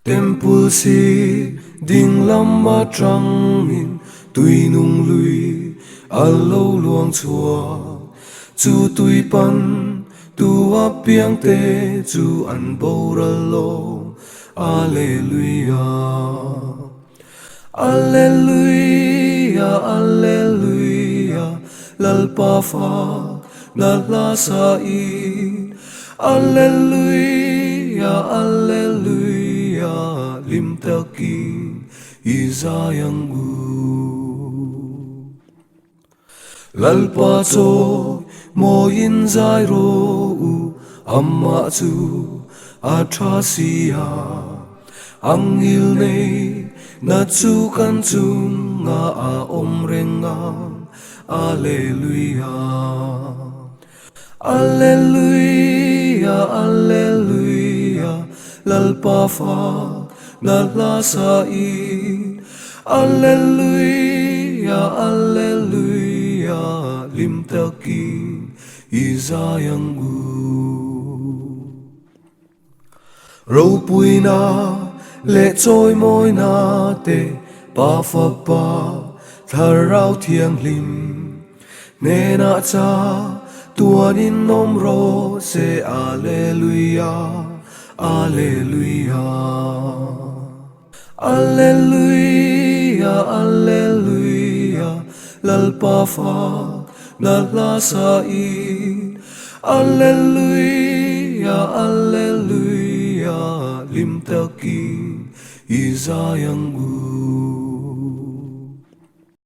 Temple si Dinglam Atangin tui nung lui alo luang chua chu tui pan tu apiang te chu an boralo Alleluia Alleluia Alleluia lalpa fa lala sa i Alleluia Alleluia lim taki izayanggu lalpa cho mo in zai ro u amma chu atrasia angil nei na chu kan chung nga a omrenga Alleluia Alleluia Alleluia lalpa fa lala sa i Alleluia Alleluia lim taki izayanggu râu pui na lệ trôi môi na te pa pha pa thar rau thiang lim ne na cha tuan in nom ro se Alleluia Alleluia Alleluia Alleluia lalpa fa lala sa i Alleluia Alleluia lim taki izayanggu